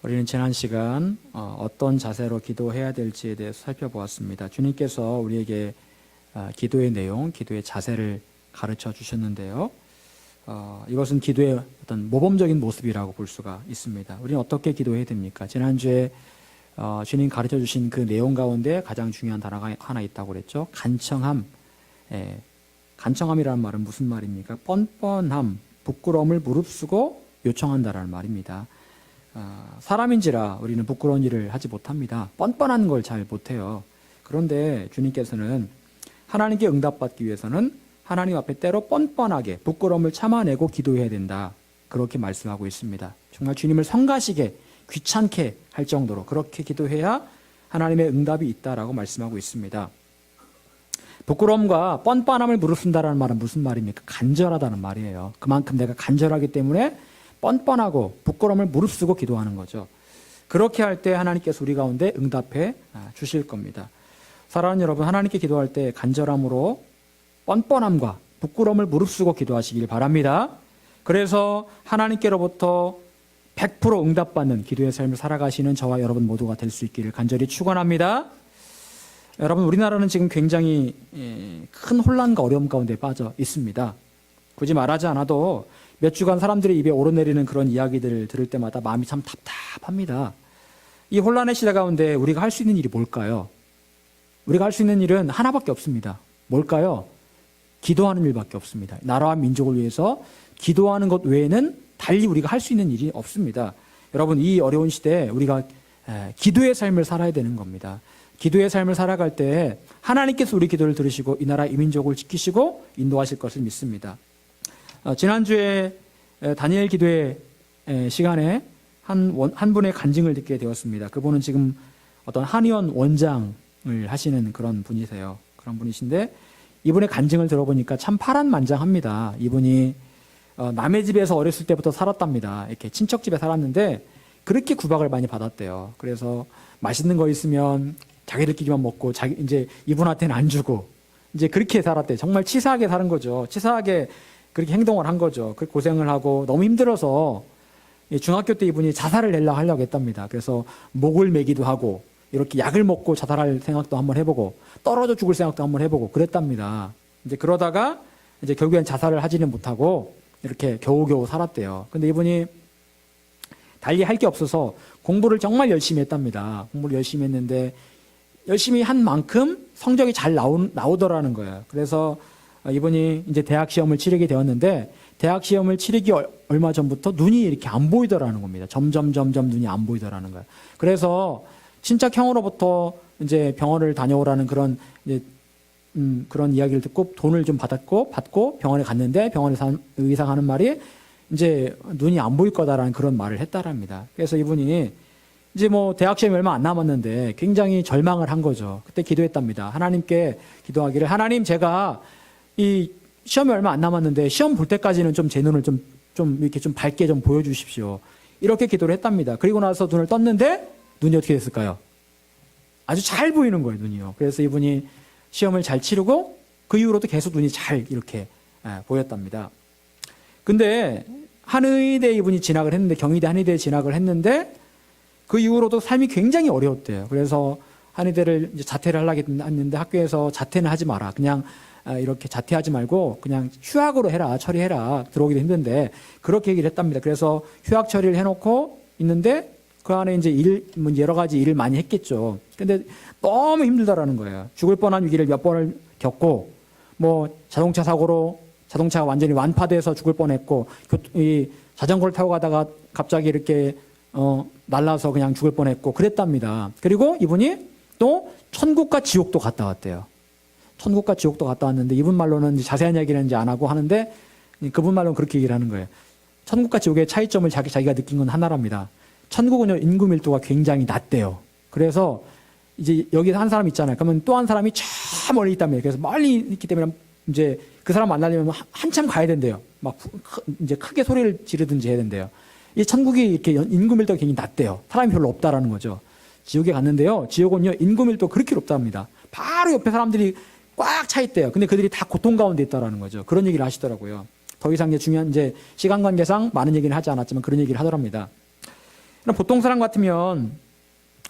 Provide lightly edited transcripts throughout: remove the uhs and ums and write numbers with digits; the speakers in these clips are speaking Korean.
우리는 지난 시간 어떤 자세로 기도해야 될지에 대해서 살펴보았습니다. 주님께서 우리에게 기도의 내용, 기도의 자세를 가르쳐 주셨는데요. 이것은 기도의 어떤 모범적인 모습이라고 볼 수가 있습니다. 우리는 어떻게 기도해야 됩니까? 지난주에 주님 가르쳐 주신 그 내용 가운데 가장 중요한 단어가 하나 있다고 그랬죠. 간청함. 간청함이라는 말은 무슨 말입니까? 뻔뻔함, 부끄러움을 무릅쓰고 요청한다라는 말입니다. 사람인지라 우리는 부끄러운 일을 하지 못합니다. 뻔뻔한 걸 잘 못해요. 그런데 주님께서는 하나님께 응답받기 위해서는 하나님 앞에 때로 뻔뻔하게 부끄러움을 참아내고 기도해야 된다. 그렇게 말씀하고 있습니다. 정말 주님을 성가시게 귀찮게 할 정도로 그렇게 기도해야 하나님의 응답이 있다라고 말씀하고 있습니다. 부끄러움과 뻔뻔함을 무릅쓴다라는 말은 무슨 말입니까? 간절하다는 말이에요. 그만큼 내가 간절하기 때문에 뻔뻔하고 부끄러움을 무릅쓰고 기도하는 거죠. 그렇게 할 때 하나님께서 우리 가운데 응답해 주실 겁니다. 사랑하는 여러분, 하나님께 기도할 때 간절함으로 뻔뻔함과 부끄러움을 무릅쓰고 기도하시길 바랍니다. 그래서 하나님께로부터 100% 응답받는 기도의 삶을 살아가시는 저와 여러분 모두가 될 수 있기를 간절히 축원합니다. 여러분, 우리나라는 지금 굉장히 큰 혼란과 어려움 가운데 빠져 있습니다. 굳이 말하지 않아도 몇 주간 사람들의 입에 오르내리는 그런 이야기들을 들을 때마다 마음이 참 답답합니다. 이 혼란의 시대 가운데 우리가 할 수 있는 일이 뭘까요? 우리가 할 수 있는 일은 하나밖에 없습니다. 뭘까요? 기도하는 일밖에 없습니다. 나라와 민족을 위해서 기도하는 것 외에는 달리 우리가 할 수 있는 일이 없습니다. 여러분, 이 어려운 시대에 우리가 기도의 삶을 살아야 되는 겁니다. 기도의 삶을 살아갈 때 하나님께서 우리 기도를 들으시고 이 나라 이 민족을 지키시고 인도하실 것을 믿습니다. 지난주에 다니엘 기도의 시간에 한 분의 간증을 듣게 되었습니다. 그분은 지금 어떤 한의원 원장을 하시는 그런 분이세요. 그런 분이신데 이분의 간증을 들어보니까 참 파란만장합니다. 이분이 남의 집에서 어렸을 때부터 살았답니다. 이렇게 친척 집에 살았는데 그렇게 구박을 많이 받았대요. 그래서 맛있는 거 있으면 자기들끼리만 먹고 이제 이분한테는 안 주고 이제 그렇게 살았대요. 정말 치사하게 사는 거죠. 치사하게 그렇게 행동을 한 거죠. 그 고생을 하고 너무 힘들어서 중학교 때 이분이 자살을 하려고 했답니다. 그래서 목을 매기도 하고 이렇게 약을 먹고 자살할 생각도 한번 해보고 떨어져 죽을 생각도 한번 해보고 그랬답니다. 이제 그러다가 이제 결국엔 자살을 하지는 못하고 이렇게 겨우겨우 살았대요. 근데 이분이 달리 할 게 없어서 공부를 정말 열심히 했답니다. 공부를 열심히 했는데 열심히 한 만큼 성적이 잘 나오더라는 거예요. 그래서 이분이 이제 대학 시험을 치르게 되었는데 대학 시험을 치르기 얼마 전부터 눈이 이렇게 안 보이더라는 겁니다. 점점 눈이 안 보이더라는 거예요. 그래서 친척 형으로부터 이제 병원을 다녀오라는 그런 이제 그런 이야기를 듣고 돈을 좀 받고 병원에 갔는데 병원에서 의사가 하는 말이 이제 눈이 안 보일 거다라는 그런 말을 했다랍니다. 그래서 이분이 이제 뭐 대학 시험이 얼마 안 남았는데 굉장히 절망을 한 거죠. 그때 기도했답니다. 하나님께 기도하기를 하나님 제가 이 시험이 얼마 안 남았는데 시험 볼 때까지는 좀 제 눈을 좀 이렇게 좀 밝게 좀 보여주십시오. 이렇게 기도를 했답니다. 그리고 나서 눈을 떴는데 눈이 어떻게 됐을까요? 아주 잘 보이는 거예요, 눈이요. 그래서 이분이 시험을 잘 치르고 그 이후로도 계속 눈이 잘 이렇게 보였답니다. 근데 한의대 이분이 진학을 했는데 경희대 한의대에 진학을 했는데 그 이후로도 삶이 굉장히 어려웠대요. 그래서 한의대를 이제 자퇴를 하려고 했는데 학교에서 자퇴는 하지 마라. 그냥 이렇게 자퇴하지 말고 그냥 휴학으로 해라, 처리해라. 들어오기도 힘든데 그렇게 얘기를 했답니다. 그래서 휴학 처리를 해놓고 있는데 그 안에 이제 여러 가지 일을 많이 했겠죠. 근데 너무 힘들다라는 거예요. 죽을 뻔한 위기를 몇 번을 겪고 뭐 자동차 사고로 자동차가 완전히 완파돼서 죽을 뻔했고 이 자전거를 타고 가다가 갑자기 이렇게 날라서 그냥 죽을 뻔했고 그랬답니다. 그리고 이분이 또 천국과 지옥도 갔다 왔대요. 천국과 지옥도 갔다 왔는데 이분 말로는 자세한 이야기는 이제 안 하고 하는데 그분 말로는 그렇게 얘기를 하는 거예요. 천국과 지옥의 차이점을 자기가 느낀 건 하나랍니다. 천국은요 인구 밀도가 굉장히 낮대요. 그래서 이제 여기서 한 사람 있잖아요. 그러면 또 한 사람이 저 멀리 있다며. 그래서 멀리 있기 때문에 이제 그 사람 만나려면 한참 가야 된대요. 막 이제 크게 소리를 지르든지 해야 된대요. 이 천국이 이렇게 인구 밀도가 굉장히 낮대요. 사람이 별로 없다라는 거죠. 지옥에 갔는데요. 지옥은요 인구 밀도 그렇게 높답니다. 바로 옆에 사람들이 꽉 차 있대요. 근데 그들이 다 고통 가운데 있다라는 거죠. 그런 얘기를 하시더라고요. 더 이상 이제 중요한 이제 시간 관계상 많은 얘기는 하지 않았지만 그런 얘기를 하더랍니다. 보통 사람 같으면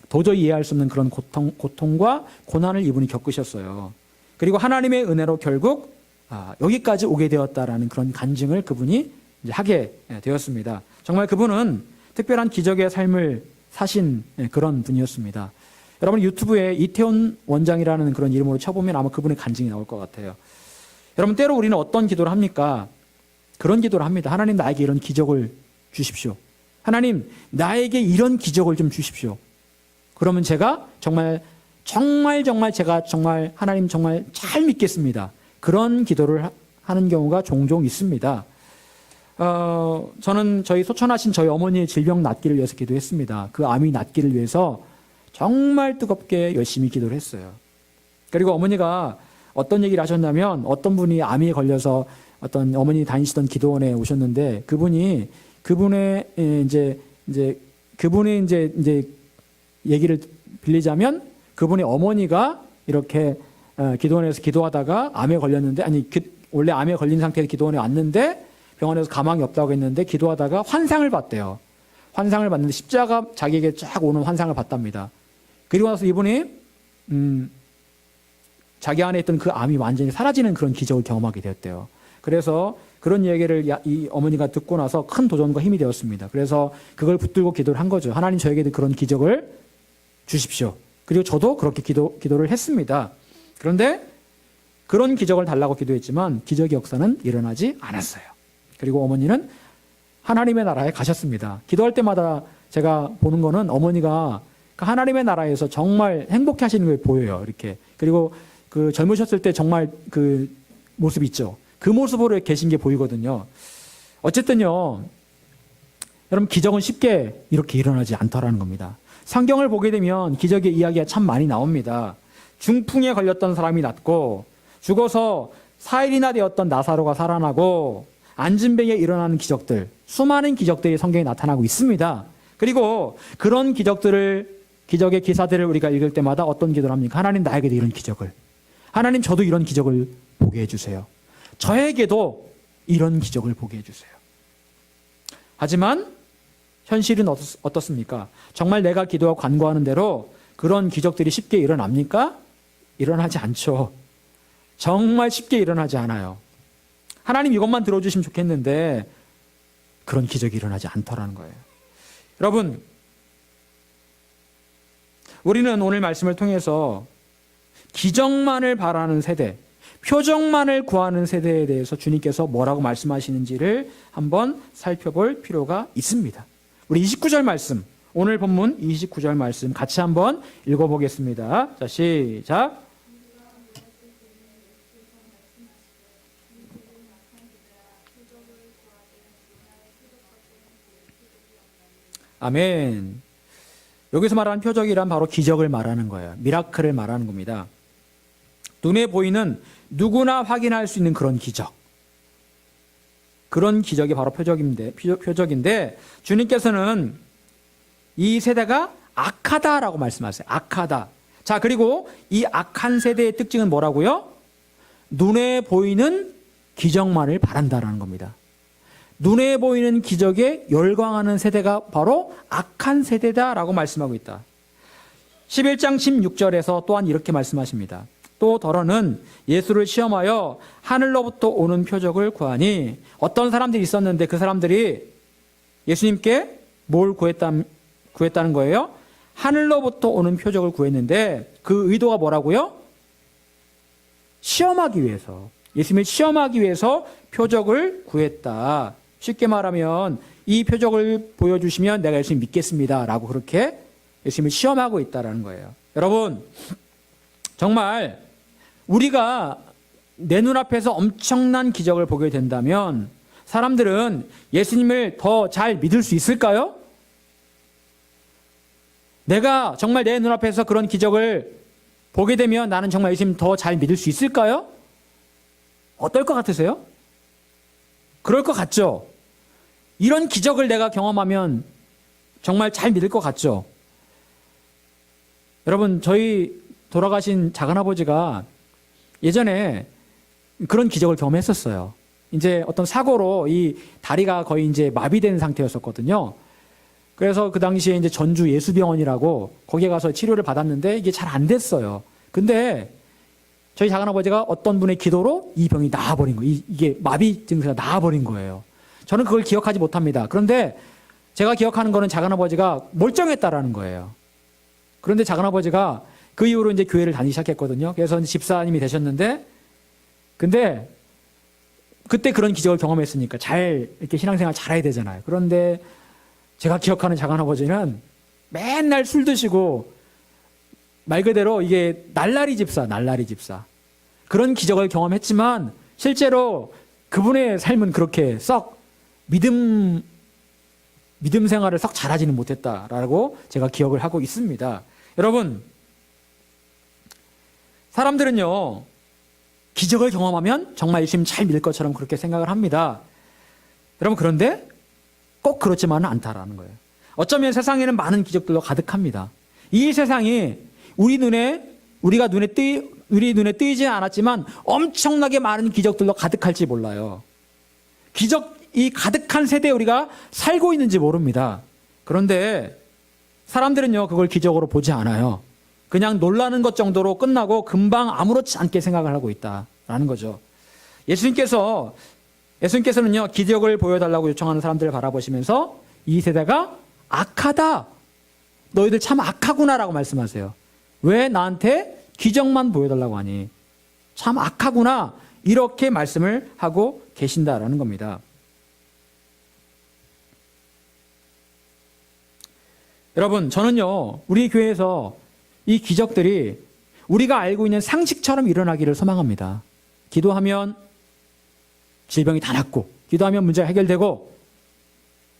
도저히 이해할 수 없는 그런 고통과 고난을 이분이 겪으셨어요. 그리고 하나님의 은혜로 결국 여기까지 오게 되었다라는 그런 간증을 그분이 이제 하게 되었습니다. 정말 그분은 특별한 기적의 삶을 사신 그런 분이었습니다. 여러분 유튜브에 이태원 원장이라는 그런 이름으로 쳐보면 아마 그분의 간증이 나올 것 같아요. 여러분 때로 우리는 어떤 기도를 합니까? 그런 기도를 합니다. 하나님 나에게 이런 기적을 주십시오. 하나님 나에게 이런 기적을 좀 주십시오. 그러면 제가 정말 제가 정말 하나님 정말 잘 믿겠습니다. 그런 기도를 하는 경우가 종종 있습니다. 저는 저희 소천하신 저희 어머니의 질병 낫기를 위해서 기도했습니다. 그 암이 낫기를 위해서 정말 뜨겁게 열심히 기도를 했어요. 그리고 어머니가 어떤 얘기를 하셨냐면 어떤 분이 암에 걸려서 어떤 어머니 다니시던 기도원에 오셨는데 그분의 얘기를 빌리자면 그분의 어머니가 이렇게 기도원에서 기도하다가 암에 걸렸는데 원래 암에 걸린 상태에서 기도원에 왔는데 병원에서 가망이 없다고 했는데 기도하다가 환상을 봤대요. 환상을 봤는데 십자가 자기에게 쫙 오는 환상을 봤답니다. 그리고 나서 이분이 자기 안에 있던 그 암이 완전히 사라지는 그런 기적을 경험하게 되었대요. 그래서 그런 얘기를 이 어머니가 듣고 나서 큰 도전과 힘이 되었습니다. 그래서 그걸 붙들고 기도를 한 거죠. 하나님 저에게도 그런 기적을 주십시오. 그리고 저도 그렇게 기도를 했습니다. 그런데 그런 기적을 달라고 기도했지만 기적의 역사는 일어나지 않았어요. 그리고 어머니는 하나님의 나라에 가셨습니다. 기도할 때마다 제가 보는 거는 어머니가 그 하나님의 나라에서 정말 행복해 하시는 걸 보여요. 이렇게. 그리고 그 젊으셨을 때 정말 그 모습 있죠. 그 모습으로 계신 게 보이거든요. 어쨌든요. 여러분 기적은 쉽게 이렇게 일어나지 않더라는 겁니다. 성경을 보게 되면 기적의 이야기가 참 많이 나옵니다. 중풍에 걸렸던 사람이 낫고 죽어서 4일이나 되었던 나사로가 살아나고 안진뱅이에 일어나는 기적들, 수많은 기적들이 성경에 나타나고 있습니다. 그리고 그런 기적의 기사들을 우리가 읽을 때마다 어떤 기도를 합니까? 하나님 나에게도 이런 기적을, 하나님 저도 이런 기적을 보게 해주세요. 저에게도 이런 기적을 보게 해주세요. 하지만 현실은 어떻습니까? 정말 내가 기도하고 간구하는 대로 그런 기적들이 쉽게 일어납니까? 일어나지 않죠. 정말 쉽게 일어나지 않아요. 하나님 이것만 들어주시면 좋겠는데 그런 기적이 일어나지 않더라는 거예요. 여러분, 우리는 오늘 말씀을 통해서 기적만을 바라는 세대, 표적만을 구하는 세대에 대해서 주님께서 뭐라고 말씀하시는지를 한번 살펴볼 필요가 있습니다. 우리 29절 말씀, 오늘 본문 29절 말씀 같이 한번 읽어보겠습니다. 자, 시작. 아멘. 여기서 말하는 표적이란 바로 기적을 말하는 거예요. 미라클을 말하는 겁니다. 눈에 보이는 누구나 확인할 수 있는 그런 기적. 그런 기적이 바로 표적인데 주님께서는 이 세대가 악하다라고 말씀하세요. 악하다. 자, 그리고 이 악한 세대의 특징은 뭐라고요? 눈에 보이는 기적만을 바란다라는 겁니다. 눈에 보이는 기적에 열광하는 세대가 바로 악한 세대다라고 말씀하고 있다. 11장 16절에서 또한 이렇게 말씀하십니다. 또 더러는 예수를 시험하여 하늘로부터 오는 표적을 구하니, 어떤 사람들이 있었는데 그 사람들이 예수님께 뭘 구했다는 거예요? 하늘로부터 오는 표적을 구했는데 그 의도가 뭐라고요? 시험하기 위해서, 예수님을 시험하기 위해서 표적을 구했다. 쉽게 말하면 이 표적을 보여주시면 내가 예수님 믿겠습니다 라고 그렇게 예수님을 시험하고 있다는 거예요. 여러분, 정말 우리가 내 눈앞에서 엄청난 기적을 보게 된다면 사람들은 예수님을 더 잘 믿을 수 있을까요? 내가 정말 내 눈앞에서 그런 기적을 보게 되면 나는 정말 예수님 더 잘 믿을 수 있을까요? 어떨 것 같으세요? 그럴 것 같죠? 이런 기적을 내가 경험하면 정말 잘 믿을 것 같죠? 여러분, 저희 돌아가신 작은아버지가 예전에 그런 기적을 경험했었어요. 이제 어떤 사고로 이 다리가 거의 이제 마비된 상태였었거든요. 그래서 그 당시에 이제 전주 예수병원이라고 거기에 가서 치료를 받았는데 이게 잘 안 됐어요. 근데 저희 작은아버지가 어떤 분의 기도로 이 병이 나아버린 거예요. 이게 마비 증세가 나아버린 거예요. 저는 그걸 기억하지 못합니다. 그런데 제가 기억하는 거는 작은아버지가 멀쩡했다라는 거예요. 그런데 작은아버지가 그 이후로 이제 교회를 다니기 시작했거든요. 그래서 이제 집사님이 되셨는데, 근데 그때 그런 기적을 경험했으니까 잘 이렇게 신앙생활 잘해야 되잖아요. 그런데 제가 기억하는 작은아버지는 맨날 술 드시고 말 그대로 이게 날라리 집사. 그런 기적을 경험했지만 실제로 그분의 삶은 그렇게 썩 믿음 생활을 썩 잘하지는 못했다라고 제가 기억을 하고 있습니다. 여러분, 사람들은요, 기적을 경험하면 정말 열심히 잘 믿을 것처럼 그렇게 생각을 합니다. 여러분, 그런데 꼭 그렇지만은 않다라는 거예요. 어쩌면 세상에는 많은 기적들로 가득합니다. 이 세상이 우리 눈에 뜨이지 않았지만 엄청나게 많은 기적들로 가득할지 몰라요. 기적이 가득한 세대에 우리가 살고 있는지 모릅니다. 그런데 사람들은요, 그걸 기적으로 보지 않아요. 그냥 놀라는 것 정도로 끝나고 금방 아무렇지 않게 생각을 하고 있다라는 거죠. 예수님께서는요, 기적을 보여달라고 요청하는 사람들을 바라보시면서 이 세대가 악하다. 너희들 참 악하구나라고 말씀하세요. 왜 나한테 기적만 보여달라고 하니? 참 악하구나. 이렇게 말씀을 하고 계신다라는 겁니다. 여러분, 저는요, 우리 교회에서 이 기적들이 우리가 알고 있는 상식처럼 일어나기를 소망합니다. 기도하면 질병이 다 낫고, 기도하면 문제가 해결되고,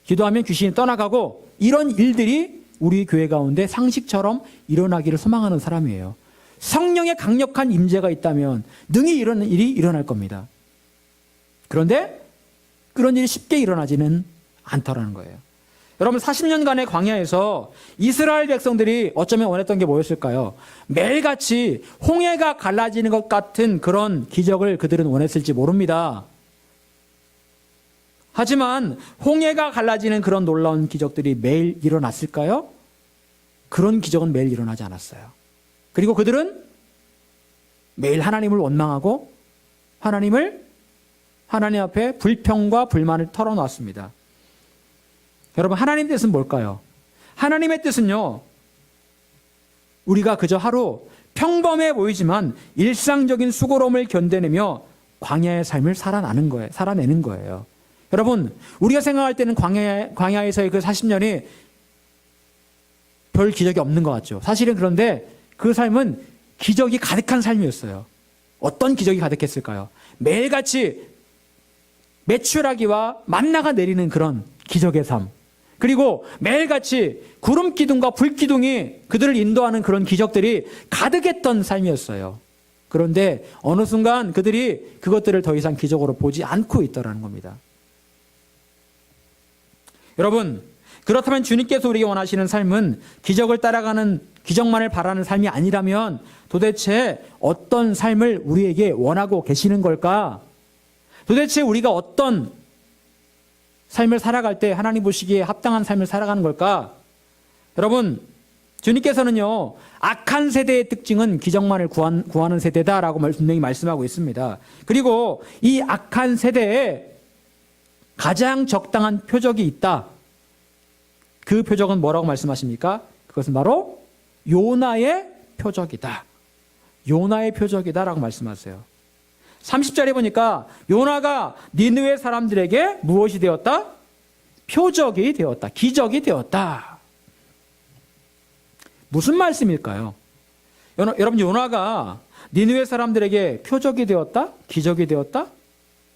기도하면 귀신이 떠나가고, 이런 일들이 우리 교회 가운데 상식처럼 일어나기를 소망하는 사람이에요. 성령의 강력한 임재가 있다면 능히 이런 일이 일어날 겁니다. 그런데 그런 일이 쉽게 일어나지는 않더라는 거예요. 여러분, 40년간의 광야에서 이스라엘 백성들이 어쩌면 원했던 게 뭐였을까요? 매일같이 홍해가 갈라지는 것 같은 그런 기적을 그들은 원했을지 모릅니다. 하지만 홍해가 갈라지는 그런 놀라운 기적들이 매일 일어났을까요? 그런 기적은 매일 일어나지 않았어요. 그리고 그들은 매일 하나님을 원망하고 하나님 앞에 불평과 불만을 털어놓았습니다. 여러분, 하나님의 뜻은 뭘까요? 하나님의 뜻은요, 우리가 그저 하루 평범해 보이지만 일상적인 수고로움을 견뎌내며 광야의 삶을 살아내는 거예요. 여러분, 우리가 생각할 때는 광야에서의 그 40년이 별 기적이 없는 것 같죠. 사실은 그런데 그 삶은 기적이 가득한 삶이었어요. 어떤 기적이 가득했을까요? 매일같이 메추라기와 만나가 내리는 그런 기적의 삶. 그리고 매일같이 구름 기둥과 불 기둥이 그들을 인도하는 그런 기적들이 가득했던 삶이었어요. 그런데 어느 순간 그들이 그것들을 더 이상 기적으로 보지 않고 있더라는 겁니다. 여러분, 그렇다면 주님께서 우리에게 원하시는 삶은 기적을 따라가는, 기적만을 바라는 삶이 아니라면 도대체 어떤 삶을 우리에게 원하고 계시는 걸까? 도대체 우리가 어떤 삶을 살아갈 때 하나님 보시기에 합당한 삶을 살아가는 걸까? 여러분, 주님께서는요, 악한 세대의 특징은 기적만을 구하는 세대다라고 분명히 말씀하고 있습니다. 그리고 이 악한 세대에 가장 적당한 표적이 있다. 그 표적은 뭐라고 말씀하십니까? 그것은 바로 요나의 표적이다. 요나의 표적이다라고 말씀하세요. 30절에 보니까 요나가 니느웨 사람들에게 무엇이 되었다? 표적이 되었다. 기적이 되었다. 무슨 말씀일까요? 여러분, 요나가 니느웨 사람들에게 표적이 되었다? 기적이 되었다?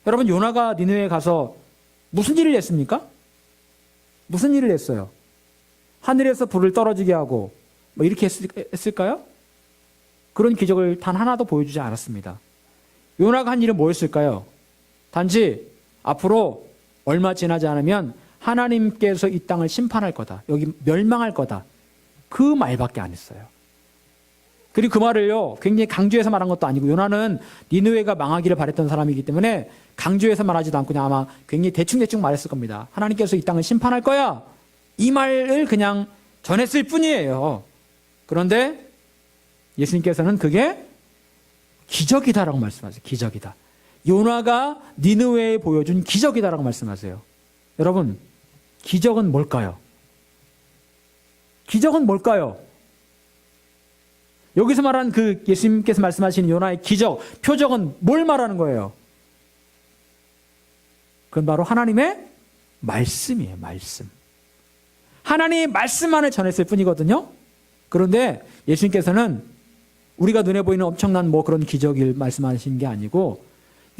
여러분, 요나가 니느웨에 가서 무슨 일을 했습니까? 무슨 일을 했어요? 하늘에서 불을 떨어지게 하고 뭐 이렇게 했을까요? 그런 기적을 단 하나도 보여주지 않았습니다. 요나가 한 일은 뭐였을까요? 단지 앞으로 얼마 지나지 않으면 하나님께서 이 땅을 심판할 거다. 여기 멸망할 거다. 그 말밖에 안 했어요. 그리고 그 말을요, 굉장히 강조해서 말한 것도 아니고, 요나는 니느웨가 망하기를 바랬던 사람이기 때문에 강조해서 말하지도 않고 그냥 아마 굉장히 대충 말했을 겁니다. 하나님께서 이 땅을 심판할 거야. 이 말을 그냥 전했을 뿐이에요. 그런데 예수님께서는 그게 기적이다라고 말씀하세요. 기적이다. 요나가 니느웨에 보여준 기적이다라고 말씀하세요. 여러분, 기적은 뭘까요? 기적은 뭘까요? 여기서 말하는 그 예수님께서 말씀하시는 요나의 기적, 표적은 뭘 말하는 거예요? 그건 바로 하나님의 말씀이에요. 말씀. 하나님의 말씀만을 전했을 뿐이거든요. 그런데 예수님께서는 우리가 눈에 보이는 엄청난 뭐 그런 기적을 말씀하신 게 아니고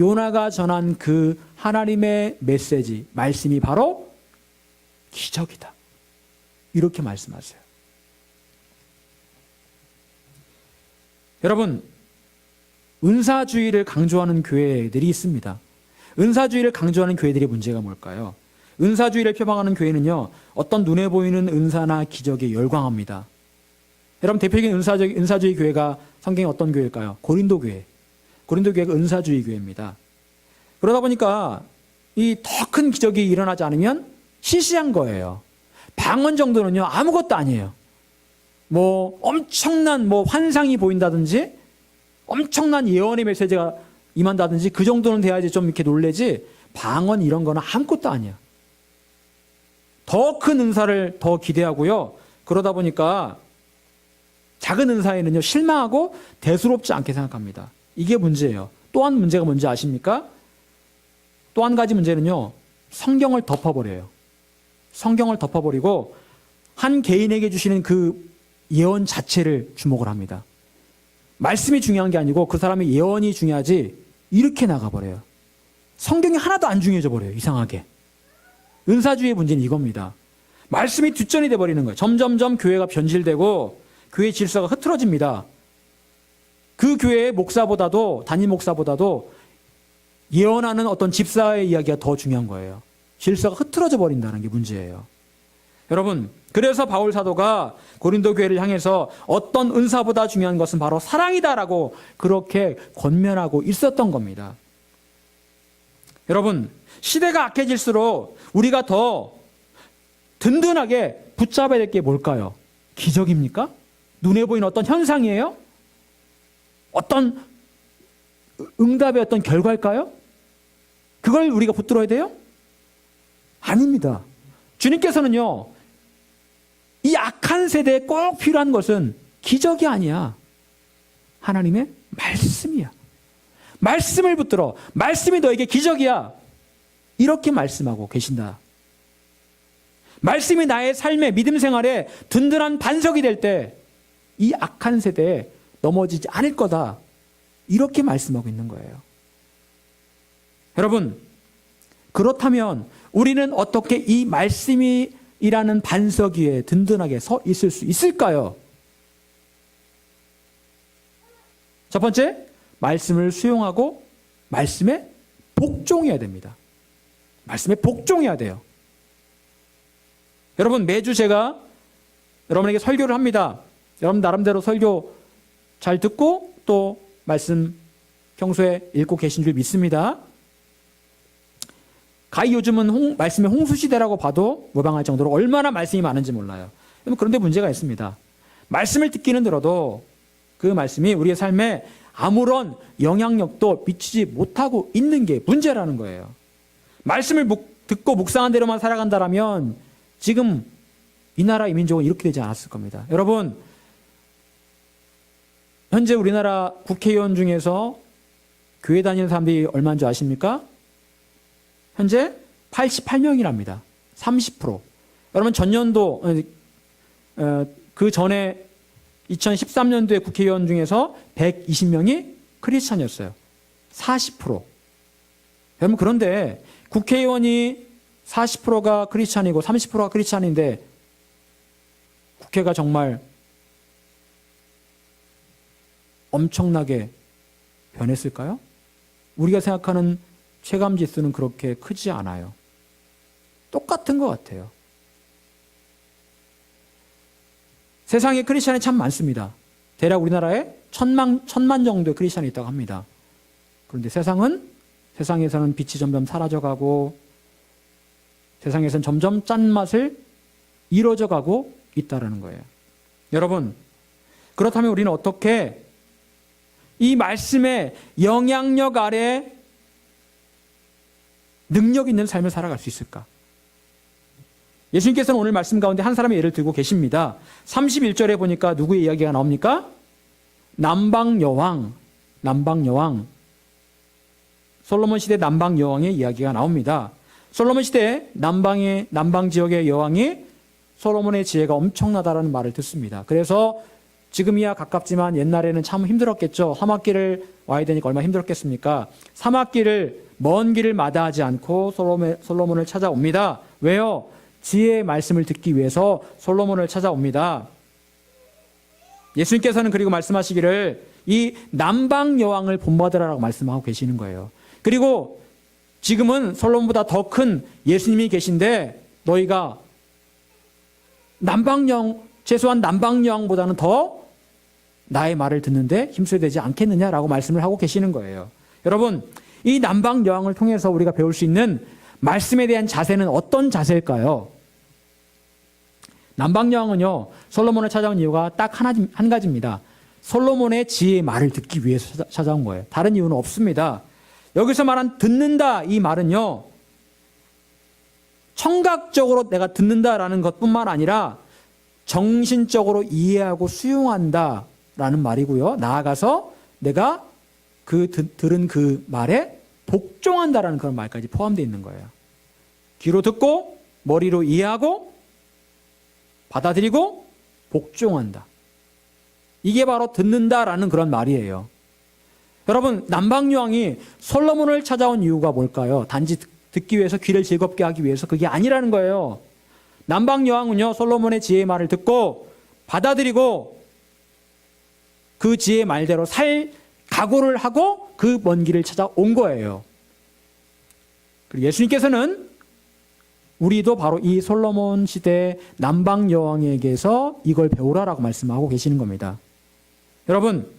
요나가 전한 그 하나님의 메시지, 말씀이 바로 기적이다. 이렇게 말씀하세요. 여러분, 은사주의를 강조하는 교회들이 있습니다. 은사주의를 강조하는 교회들의 문제가 뭘까요? 은사주의를 표방하는 교회는요, 어떤 눈에 보이는 은사나 기적에 열광합니다. 여러분, 대표적인 은사주의 교회가 성경에 어떤 교회일까요? 고린도 교회. 고린도 교회가 은사주의 교회입니다. 그러다 보니까 이 더 큰 기적이 일어나지 않으면 시시한 거예요. 방언 정도는요, 아무것도 아니에요. 뭐 엄청난 뭐 환상이 보인다든지 엄청난 예언의 메시지가 임한다든지 그 정도는 돼야지 좀 이렇게 놀래지 방언 이런 거는 아무것도 아니야. 더 큰 은사를 더 기대하고요. 그러다 보니까 작은 은사에는요, 실망하고 대수롭지 않게 생각합니다. 이게 문제예요. 또 한 문제가 뭔지 아십니까? 또 한 가지 문제는요, 성경을 덮어버려요. 성경을 덮어버리고 한 개인에게 주시는 그 예언 자체를 주목을 합니다. 말씀이 중요한 게 아니고 그 사람의 예언이 중요하지 이렇게 나가버려요. 성경이 하나도 안 중요해져 버려요. 이상하게. 은사주의의 문제는 이겁니다. 말씀이 뒷전이 돼버리는 거예요. 점점점 교회가 변질되고 교회 질서가 흐트러집니다. 그 교회의 목사보다도 담임 목사보다도 예언하는 어떤 집사의 이야기가 더 중요한 거예요. 질서가 흐트러져 버린다는 게 문제예요. 여러분, 그래서 바울 사도가 고린도 교회를 향해서 어떤 은사보다 중요한 것은 바로 사랑이다라고 그렇게 권면하고 있었던 겁니다. 여러분, 시대가 악해질수록 우리가 더 든든하게 붙잡아야 될 게 뭘까요? 기적입니까? 눈에 보이는 어떤 현상이에요? 어떤 응답의 어떤 결과일까요? 그걸 우리가 붙들어야 돼요? 아닙니다. 주님께서는요, 이 악한 세대에 꼭 필요한 것은 기적이 아니야. 하나님의 말씀이야. 말씀을 붙들어. 말씀이 너에게 기적이야. 이렇게 말씀하고 계신다. 말씀이 나의 삶의 믿음 생활에 든든한 반석이 될 때 이 악한 세대에 넘어지지 않을 거다. 이렇게 말씀하고 있는 거예요. 여러분, 그렇다면 우리는 어떻게 이 말씀이라는 반석 위에 든든하게 서 있을 수 있을까요? 첫 번째, 말씀을 수용하고 말씀에 복종해야 됩니다. 말씀에 복종해야 돼요. 여러분, 매주 제가 여러분에게 설교를 합니다. 여러분 나름대로 설교 잘 듣고 또 말씀 평소에 읽고 계신 줄 믿습니다. 가히 요즘은 말씀의 홍수시대라고 봐도 무방할 정도로 얼마나 말씀이 많은지 몰라요. 그런데 문제가 있습니다. 말씀을 듣기는 들어도 그 말씀이 우리의 삶에 아무런 영향력도 미치지 못하고 있는 게 문제라는 거예요. 말씀을 듣고 묵상한 대로만 살아간다면 지금 이 나라 이 민족은 이렇게 되지 않았을 겁니다. 여러분, 현재 우리나라 국회의원 중에서 교회 다니는 사람들이 얼마인 줄 아십니까? 현재 88명이랍니다. 30%. 여러분, 전년도, 그 전에 2013년도에 국회의원 중에서 120명이 크리스찬이었어요. 40%. 여러분, 그런데 국회의원이 40%가 크리스찬이고 30%가 크리스찬인데 국회가 정말 엄청나게 변했을까요? 우리가 생각하는 체감 지수는 그렇게 크지 않아요. 똑같은 것 같아요. 세상에 크리스찬이 참 많습니다. 대략 우리나라에 천만 정도의 크리스찬이 있다고 합니다. 그런데 세상에서는 빛이 점점 사라져가고 세상에서는 점점 짠맛을 이루어져 가고 있다는 거예요. 여러분, 그렇다면 우리는 어떻게 이 말씀의 영향력 아래 능력 있는 삶을 살아갈 수 있을까? 예수님께서는 오늘 말씀 가운데 한 사람의 예를 들고 계십니다. 31절에 보니까 누구의 이야기가 나옵니까? 남방여왕, 솔로몬 시대 남방여왕의 이야기가 나옵니다. 솔로몬 시대 남방 지역의 여왕이 솔로몬의 지혜가 엄청나다라는 말을 듣습니다. 그래서 지금이야 가깝지만 옛날에는 참 힘들었겠죠. 사막길을 와야 되니까 얼마나 힘들었겠습니까? 사막길을 먼 길을 마다하지 않고 솔로몬을 찾아옵니다. 왜요? 지혜의 말씀을 듣기 위해서 솔로몬을 찾아옵니다. 예수님께서는 그리고 말씀하시기를 이 남방 여왕을 본받으라라고 말씀하고 계시는 거예요. 그리고 지금은 솔로몬보다 더 큰 예수님이 계신데 너희가 최소한 남방 여왕보다는 더 나의 말을 듣는데 힘써야 되지 않겠느냐라고 말씀을 하고 계시는 거예요. 여러분, 이 남방 여왕을 통해서 우리가 배울 수 있는 말씀에 대한 자세는 어떤 자세일까요? 남방 여왕은요, 솔로몬을 찾아온 이유가 딱 한 가지입니다. 솔로몬의 지혜의 말을 듣기 위해서 찾아온 거예요. 다른 이유는 없습니다. 여기서 말한 듣는다, 이 말은요, 청각적으로 내가 듣는다라는 것뿐만 아니라 정신적으로 이해하고 수용한다라는 말이고요. 나아가서 내가 들은 그 말에 복종한다라는 그런 말까지 포함되어 있는 거예요. 귀로 듣고 머리로 이해하고 받아들이고 복종한다. 이게 바로 듣는다라는 그런 말이에요. 여러분, 남방여왕이 솔로몬을 찾아온 이유가 뭘까요? 단지 듣기 위해서 귀를 즐겁게 하기 위해서 그게 아니라는 거예요. 남방여왕은요, 솔로몬의 지혜의 말을 듣고 받아들이고 그 지혜의 말대로 살 각오를 하고 그 먼 길을 찾아온 거예요. 그리고 예수님께서는 우리도 바로 이 솔로몬 시대 남방여왕에게서 이걸 배우라라고 말씀하고 계시는 겁니다. 여러분,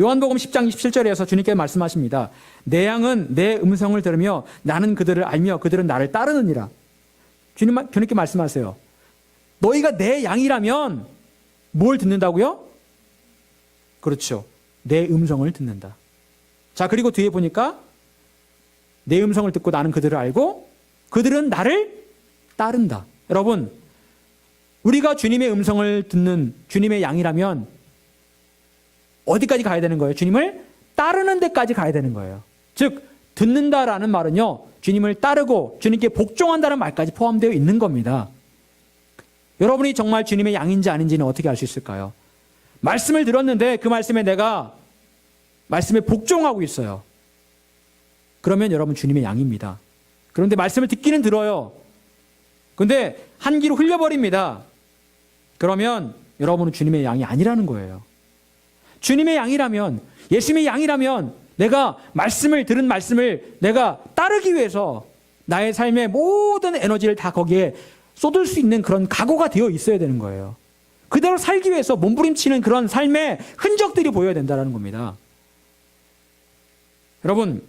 요한복음 10장 27절에서 주님께서 말씀하십니다. 내 양은 내 음성을 들으며 나는 그들을 알며 그들은 나를 따르느니라. 주님께 말씀하세요. 너희가 내 양이라면 뭘 듣는다고요? 그렇죠. 내 음성을 듣는다. 자, 그리고 뒤에 보니까 내 음성을 듣고 나는 그들을 알고 그들은 나를 따른다. 여러분, 우리가 주님의 음성을 듣는 주님의 양이라면 어디까지 가야 되는 거예요? 주님을 따르는 데까지 가야 되는 거예요. 즉, 듣는다라는 말은요, 주님을 따르고 주님께 복종한다는 말까지 포함되어 있는 겁니다. 여러분이 정말 주님의 양인지 아닌지는 어떻게 알 수 있을까요? 말씀을 들었는데 그 말씀에 내가 말씀에 복종하고 있어요. 그러면 여러분 주님의 양입니다. 그런데 말씀을 듣기는 들어요. 그런데 한 귀로 흘려버립니다. 그러면 여러분은 주님의 양이 아니라는 거예요. 주님의 양이라면, 예수님의 양이라면 내가 들은 말씀을 내가 따르기 위해서 나의 삶의 모든 에너지를 다 거기에 쏟을 수 있는 그런 각오가 되어 있어야 되는 거예요. 그대로 살기 위해서 몸부림치는 그런 삶의 흔적들이 보여야 된다는 겁니다. 여러분,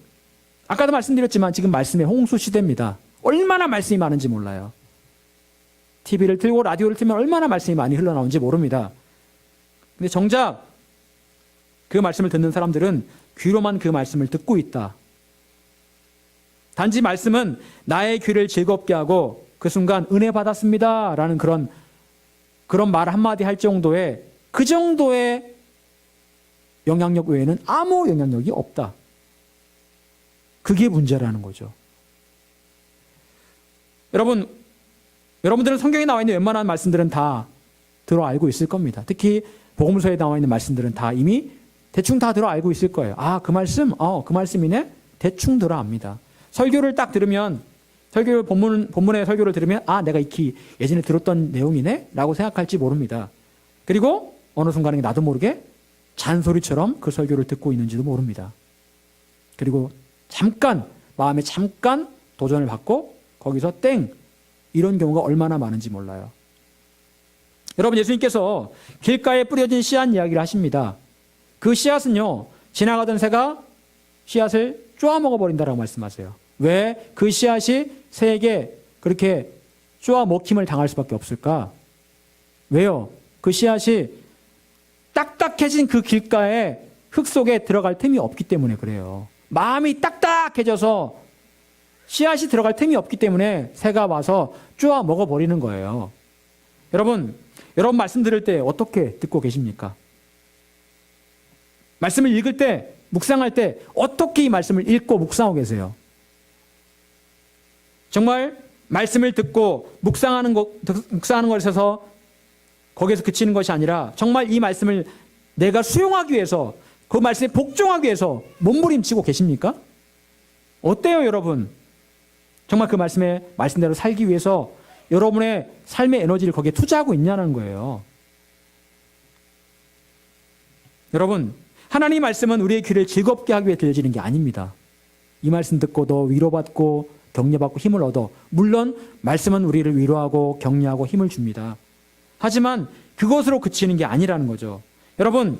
아까도 말씀드렸지만 지금 말씀의 홍수 시대입니다. 얼마나 말씀이 많은지 몰라요. TV를 틀고 라디오를 틀면 얼마나 말씀이 많이 흘러나오는지 모릅니다. 근데 정작 그 말씀을 듣는 사람들은 귀로만 그 말씀을 듣고 있다. 단지 말씀은 나의 귀를 즐겁게 하고 그 순간 은혜 받았습니다 라는 그런 말 한마디 할 정도의 그 정도의 영향력 외에는 아무 영향력이 없다. 그게 문제라는 거죠. 여러분들은 성경에 나와 있는 웬만한 말씀들은 다 들어 알고 있을 겁니다. 특히 복음서에 나와 있는 말씀들은 다 이미 대충 다 들어 알고 있을 거예요. 아, 그 말씀? 그 말씀이네? 대충 들어 압니다. 설교를 딱 들으면, 본문의 설교를 들으면, 아, 내가 익히 예전에 들었던 내용이네? 라고 생각할지 모릅니다. 그리고 어느 순간에 나도 모르게 잔소리처럼 그 설교를 듣고 있는지도 모릅니다. 그리고 마음에 잠깐 도전을 받고 거기서 땡! 이런 경우가 얼마나 많은지 몰라요. 여러분, 예수님께서 길가에 뿌려진 씨앗 이야기를 하십니다. 그 씨앗은요, 지나가던 새가 씨앗을 쪼아먹어버린다라고 말씀하세요. 왜 그 씨앗이 새에게 그렇게 쪼아먹힘을 당할 수밖에 없을까? 왜요? 그 씨앗이 딱딱해진 그 길가에 흙 속에 들어갈 틈이 없기 때문에 그래요. 마음이 딱딱해져서 씨앗이 들어갈 틈이 없기 때문에 새가 와서 쪼아 먹어버리는 거예요. 여러분 말씀 들을 때 어떻게 듣고 계십니까? 말씀을 읽을 때, 묵상할 때 어떻게 이 말씀을 읽고 묵상하고 계세요? 정말 말씀을 듣고 묵상하는 것에 있어서 거기에서 그치는 것이 아니라 정말 이 말씀을 내가 수용하기 위해서, 그 말씀에 복종하기 위해서 몸부림치고 계십니까? 어때요, 여러분? 정말 그 말씀대로 살기 위해서 여러분의 삶의 에너지를 거기에 투자하고 있냐는 거예요. 여러분, 하나님의 말씀은 우리의 귀를 즐겁게 하기 위해 들려지는 게 아닙니다. 이 말씀 듣고도 위로받고 격려받고 힘을 얻어, 물론 말씀은 우리를 위로하고 격려하고 힘을 줍니다. 하지만 그것으로 그치는 게 아니라는 거죠. 여러분,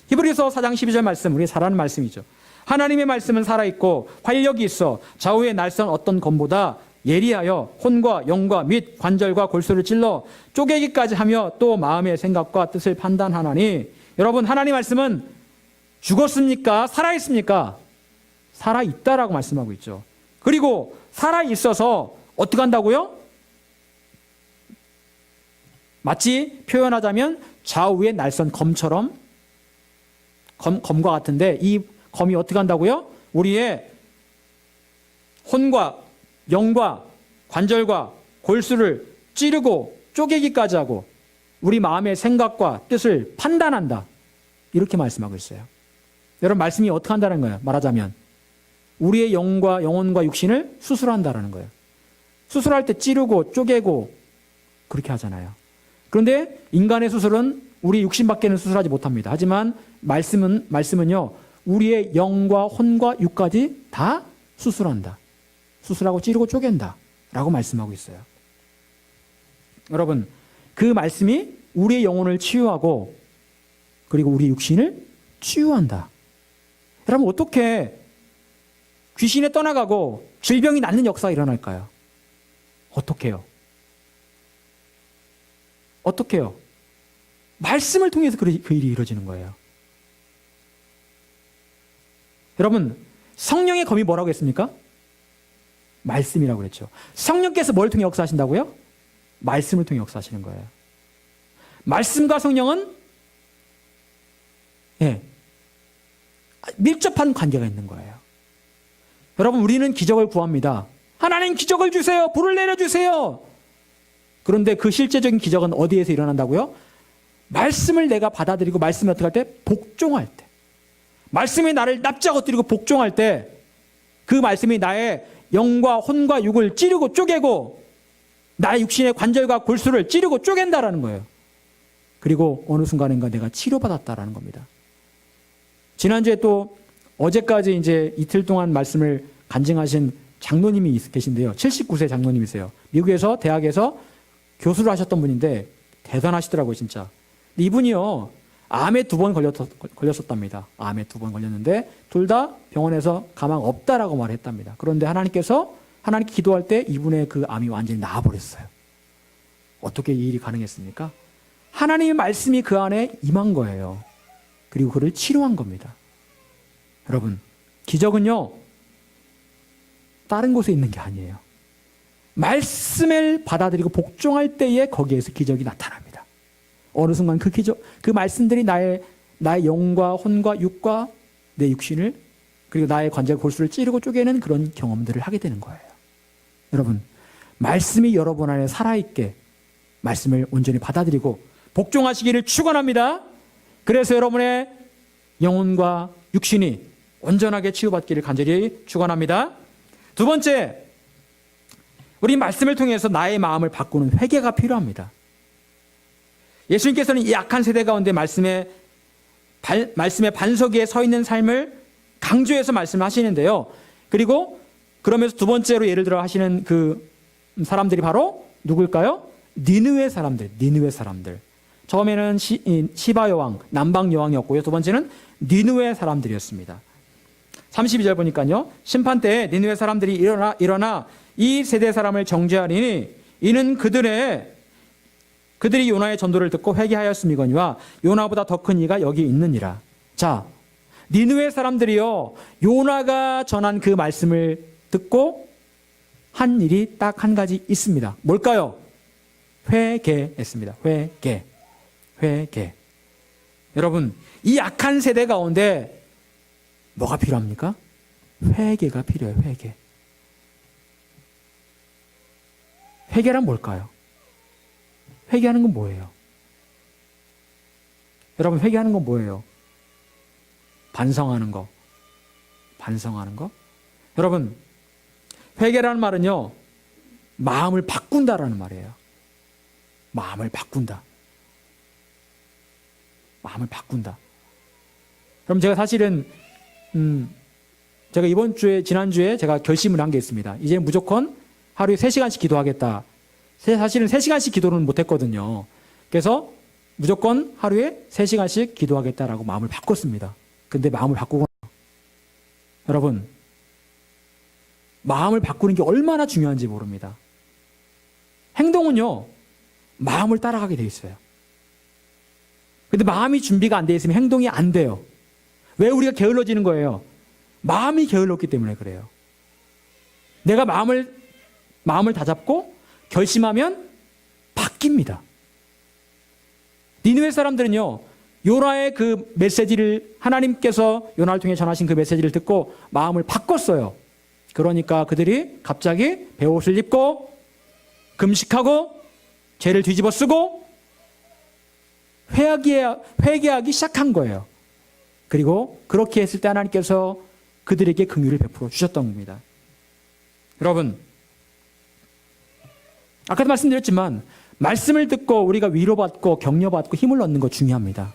히브리서 4장 12절 말씀, 우리 잘 아는 말씀이죠. 하나님의 말씀은 살아있고 활력이 있어 좌우의 날선 어떤 검보다 예리하여 혼과 영과 및 관절과 골수를 찔러 쪼개기까지 하며 또 마음의 생각과 뜻을 판단하나니. 여러분, 하나님의 말씀은 죽었습니까? 살아있습니까? 살아있다라고 말씀하고 있죠. 그리고 살아있어서 어떻게 한다고요? 마치 표현하자면 좌우의 날선 검처럼, 검과 같은데 이 검이 어떻게 한다고요? 우리의 혼과 영과 관절과 골수를 찌르고 쪼개기까지 하고 우리 마음의 생각과 뜻을 판단한다. 이렇게 말씀하고 있어요. 여러분, 말씀이 어떻게 한다는 거예요? 말하자면 우리의 영혼과 육신을 수술한다는 거예요. 수술할 때 찌르고 쪼개고 그렇게 하잖아요. 그런데 인간의 수술은 우리 육신밖에는 수술하지 못합니다. 하지만 말씀은요, 우리의 영과 혼과 육까지 다 수술한다. 수술하고 찌르고 쪼갠다 라고 말씀하고 있어요. 여러분, 그 말씀이 우리의 영혼을 치유하고 그리고 우리 육신을 치유한다. 여러분, 어떻게 귀신에 떠나가고 질병이 낫는 역사가 일어날까요? 어떻게요? 말씀을 통해서 그 일이 이루어지는 거예요. 여러분, 성령의 검이 뭐라고 했습니까? 말씀이라고 그랬죠. 성령께서 뭘 통해 역사하신다고요? 말씀을 통해 역사하시는 거예요. 말씀과 성령은 밀접한 관계가 있는 거예요. 여러분, 우리는 기적을 구합니다. 하나님, 기적을 주세요. 불을 내려주세요. 그런데 그 실제적인 기적은 어디에서 일어난다고요? 말씀을 내가 받아들이고 말씀을 어떻게 할 때? 복종할 때. 말씀이 나를 납작 엎드리고 복종할 때 그 말씀이 나의 영과 혼과 육을 찌르고 쪼개고 나의 육신의 관절과 골수를 찌르고 쪼갠다라는 거예요. 그리고 어느 순간인가 내가 치료받았다라는 겁니다. 지난주에 또 어제까지 이제 이틀 동안 말씀을 간증하신 장로님이 계신데요. 79세 장로님이세요. 미국에서 대학에서 교수를 하셨던 분인데 대단하시더라고요, 진짜. 근데 이분이요, 암에 2번 걸렸었답니다. 암에 2번 걸렸는데 둘 다 병원에서 가망 없다라고 말했답니다. 그런데 하나님께 기도할 때 이분의 그 암이 완전히 나아버렸어요. 어떻게 이 일이 가능했습니까? 하나님의 말씀이 그 안에 임한 거예요. 그리고 그를 치료한 겁니다. 여러분, 기적은요, 다른 곳에 있는 게 아니에요. 말씀을 받아들이고 복종할 때에 거기에서 기적이 나타납니다. 어느 순간 그 말씀들이 나의 영과 혼과 육과 내 육신을 그리고 나의 관절 골수를 찌르고 쪼개는 그런 경험들을 하게 되는 거예요. 여러분, 말씀이 여러분 안에 살아있게 말씀을 온전히 받아들이고 복종하시기를 축원합니다. 그래서 여러분의 영혼과 육신이 온전하게 치유받기를 간절히 축원합니다. 두 번째, 우리 말씀을 통해서 나의 마음을 바꾸는 회개가 필요합니다. 예수님께서는 이 악한 세대 가운데 말씀의 반석 위에 서 있는 삶을 강조해서 말씀하시는데요. 그리고 그러면서 두 번째로 예를 들어 하시는 그 사람들이 바로 누굴까요? 니느웨 사람들. 처음에는 시바 여왕, 남방 여왕이었고요. 두 번째는 니느웨 사람들이었습니다. 32절 보니까요. 심판 때에 니느웨 사람들이 일어나 이 세대 사람을 정죄하리니 이는 그들의 그들이 요나의 전도를 듣고 회개하였음이거니와 요나보다 더 큰 이가 여기 있느니라. 자, 니느웨 사람들이요, 요나가 전한 그 말씀을 듣고 한 일이 딱 한 가지 있습니다. 뭘까요? 회개했습니다. 회개. 여러분, 이 악한 세대 가운데 뭐가 필요합니까? 회개가 필요해요. 회개란 뭘까요? 회개하는 건 뭐예요? 여러분, 회개하는 건 뭐예요? 반성하는 거. 여러분, 회개라는 말은요, 마음을 바꾼다라는 말이에요. 마음을 바꾼다. 그럼 제가 사실은 제가 지난주에 제가 결심을 한 게 있습니다. 이제 무조건 하루에 3시간씩 기도하겠다. 사실은 3시간씩 기도는 못했거든요. 그래서 무조건 하루에 3시간씩 기도하겠다라고 마음을 바꿨습니다. 근데 마음을 바꾸고 여러분, 마음을 바꾸는 게 얼마나 중요한지 모릅니다. 행동은요, 마음을 따라가게 돼 있어요. 근데 마음이 준비가 안 돼 있으면 행동이 안 돼요. 왜 우리가 게을러지는 거예요? 마음이 게을렀기 때문에 그래요. 내가 마음을 다잡고 결심하면 바뀝니다. 니느웨 사람들은요, 요나의 그 메시지를, 하나님께서 요나를 통해 전하신 그 메시지를 듣고 마음을 바꿨어요. 그러니까 그들이 갑자기 베옷을 입고 금식하고 죄를 뒤집어 쓰고 회개하기 시작한 거예요. 그리고 그렇게 했을 때 하나님께서 그들에게 긍휼을 베풀어 주셨던 겁니다. 여러분, 아까도 말씀드렸지만 말씀을 듣고 우리가 위로받고 격려받고 힘을 얻는 거 중요합니다.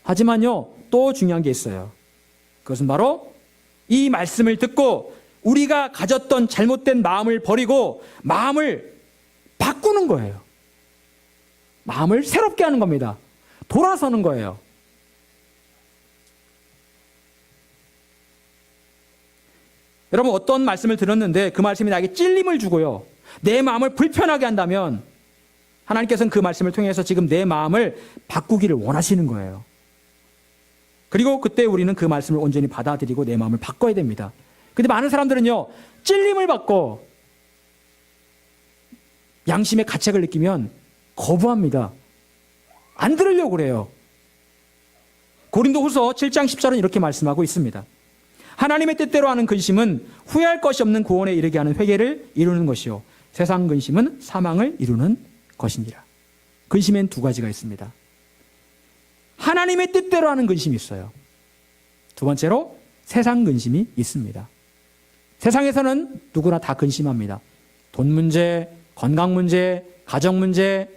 하지만요, 또 중요한 게 있어요. 그것은 바로 이 말씀을 듣고 우리가 가졌던 잘못된 마음을 버리고 마음을 바꾸는 거예요. 마음을 새롭게 하는 겁니다. 돌아서는 거예요. 여러분, 어떤 말씀을 들었는데 그 말씀이 나에게 찔림을 주고요, 내 마음을 불편하게 한다면 하나님께서는 그 말씀을 통해서 지금 내 마음을 바꾸기를 원하시는 거예요. 그리고 그때 우리는 그 말씀을 온전히 받아들이고 내 마음을 바꿔야 됩니다. 근데 많은 사람들은요, 찔림을 받고 양심의 가책을 느끼면 거부합니다. 안 들으려고 그래요. 고린도후서 7장 10절은 이렇게 말씀하고 있습니다. 하나님의 뜻대로 하는 근심은 후회할 것이 없는 구원에 이르게 하는 회개를 이루는 것이요, 세상 근심은 사망을 이루는 것이니라. 근심엔 두 가지가 있습니다. 하나님의 뜻대로 하는 근심이 있어요. 두 번째로 세상 근심이 있습니다. 세상에서는 누구나 다 근심합니다. 돈 문제, 건강 문제, 가정 문제,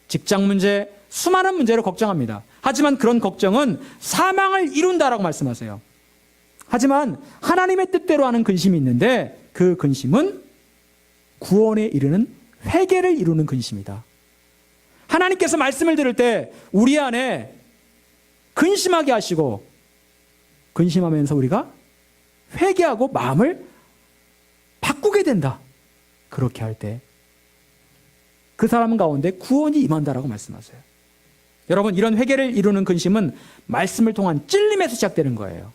직장 문제, 수많은 문제로 걱정합니다. 하지만 그런 걱정은 사망을 이룬다라고 말씀하세요. 하지만 하나님의 뜻대로 하는 근심이 있는데 그 근심은 구원에 이르는 회개를 이루는 근심이다. 하나님께서 말씀을 들을 때 우리 안에 근심하게 하시고 근심하면서 우리가 회개하고 마음을 바꾸게 된다. 그렇게 할 때 그 사람 가운데 구원이 임한다라고 말씀하세요. 여러분, 이런 회개를 이루는 근심은 말씀을 통한 찔림에서 시작되는 거예요.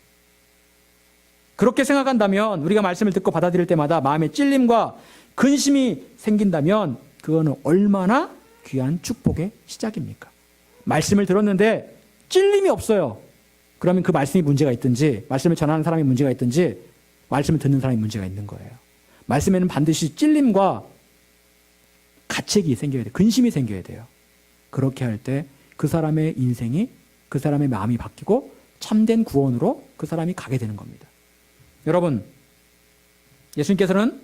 그렇게 생각한다면, 우리가 말씀을 듣고 받아들일 때마다 마음의 찔림과 근심이 생긴다면 그거는 얼마나 귀한 축복의 시작입니까? 말씀을 들었는데 찔림이 없어요. 그러면 그 말씀이 문제가 있든지, 말씀을 전하는 사람이 문제가 있든지, 말씀을 듣는 사람이 문제가 있는 거예요. 말씀에는 반드시 찔림과 가책이 생겨야 돼요. 근심이 생겨야 돼요. 그렇게 할 때 그 사람의 인생이, 그 사람의 마음이 바뀌고 참된 구원으로 그 사람이 가게 되는 겁니다. 여러분, 예수님께서는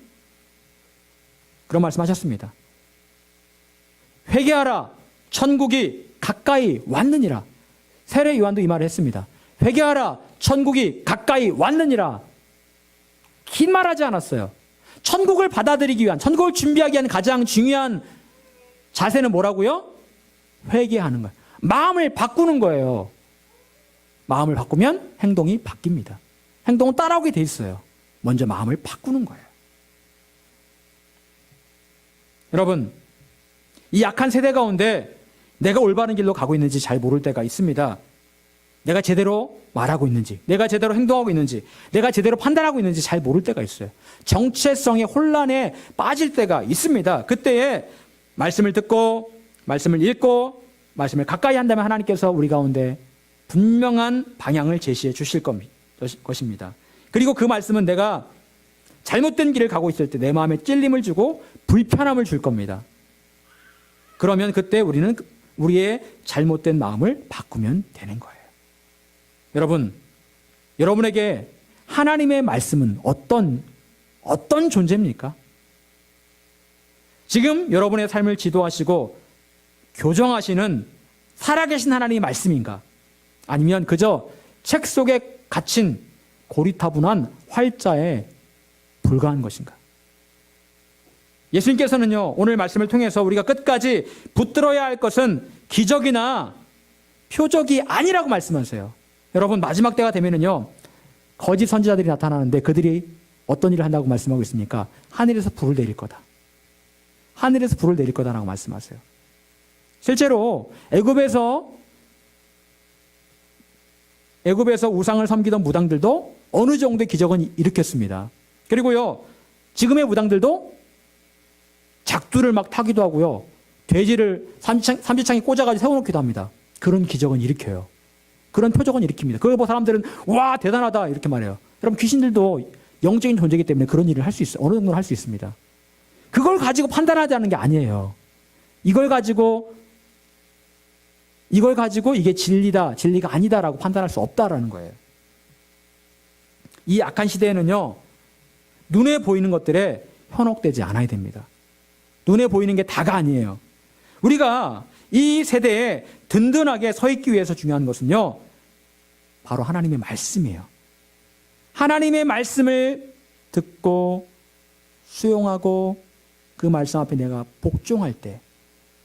그런 말씀하셨습니다. 회개하라, 천국이 가까이 왔느니라. 세례 요한도 이 말을 했습니다. 회개하라, 천국이 가까이 왔느니라. 긴 말하지 않았어요. 천국을 받아들이기 위한, 천국을 준비하기 위한 가장 중요한 자세는 뭐라고요? 회개하는 거예요. 마음을 바꾸는 거예요. 마음을 바꾸면 행동이 바뀝니다. 행동은 따라오게 돼 있어요. 먼저 마음을 바꾸는 거예요. 여러분, 이 약한 세대 가운데 내가 올바른 길로 가고 있는지 잘 모를 때가 있습니다. 내가 제대로 말하고 있는지, 내가 제대로 행동하고 있는지, 내가 제대로 판단하고 있는지 잘 모를 때가 있어요. 정체성의 혼란에 빠질 때가 있습니다. 그때에 말씀을 듣고, 말씀을 읽고, 말씀을 가까이 한다면 하나님께서 우리 가운데 분명한 방향을 제시해 주실 것입니다. 그리고 그 말씀은 내가 잘못된 길을 가고 있을 때 내 마음에 찔림을 주고 불편함을 줄 겁니다. 그러면 그때 우리는 우리의 잘못된 마음을 바꾸면 되는 거예요. 여러분, 여러분에게 하나님의 말씀은 어떤 존재입니까? 지금 여러분의 삶을 지도하시고 교정하시는 살아계신 하나님의 말씀인가? 아니면 그저 책 속에 갇힌 고리타분한 활자에 불과한 것인가? 예수님께서는요, 오늘 말씀을 통해서 우리가 끝까지 붙들어야 할 것은 기적이나 표적이 아니라고 말씀하세요. 여러분, 마지막 때가 되면은요, 거짓 선지자들이 나타나는데 그들이 어떤 일을 한다고 말씀하고 있습니까? 하늘에서 불을 내릴 거다. 하늘에서 불을 내릴 거다라고 말씀하세요. 실제로 애굽에서 우상을 섬기던 무당들도 어느 정도의 기적은 일으켰습니다. 그리고요, 지금의 무당들도 작두를 막 타기도 하고요, 돼지를 삼지창에 꽂아가지고 세워놓기도 합니다. 그런 기적은 일으켜요. 그런 표적은 일으킵니다. 그걸 보고 사람들은 와, 대단하다 이렇게 말해요. 여러분, 귀신들도 영적인 존재이기 때문에 그런 일을 할 수 있어요. 어느 정도는 할 수 있습니다. 그걸 가지고 판단하자는 게 아니에요. 이걸 가지고 이게 진리다, 진리가 아니다라고 판단할 수 없다라는 거예요. 이 악한 시대에는요, 눈에 보이는 것들에 현혹되지 않아야 됩니다. 눈에 보이는 게 다가 아니에요. 우리가 이 세대에 든든하게 서 있기 위해서 중요한 것은요, 바로 하나님의 말씀이에요. 하나님의 말씀을 듣고 수용하고 그 말씀 앞에 내가 복종할 때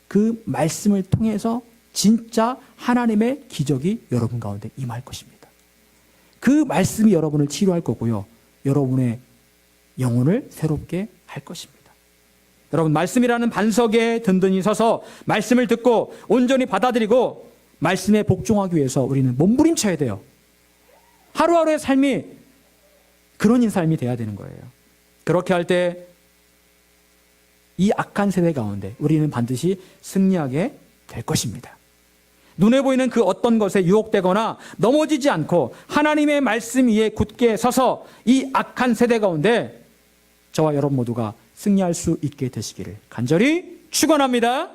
그 말씀을 통해서 진짜 하나님의 기적이 여러분 가운데 임할 것입니다. 그 말씀이 여러분을 치료할 거고요, 여러분의 영혼을 새롭게 할 것입니다. 여러분, 말씀이라는 반석에 든든히 서서 말씀을 듣고 온전히 받아들이고 말씀에 복종하기 위해서 우리는 몸부림쳐야 돼요. 하루하루의 삶이 그런 삶이 돼야 되는 거예요. 그렇게 할 때 이 악한 세대 가운데 우리는 반드시 승리하게 될 것입니다. 눈에 보이는 그 어떤 것에 유혹되거나 넘어지지 않고 하나님의 말씀 위에 굳게 서서 이 악한 세대 가운데 저와 여러분 모두가 승리할 수 있게 되시기를 간절히 축원합니다.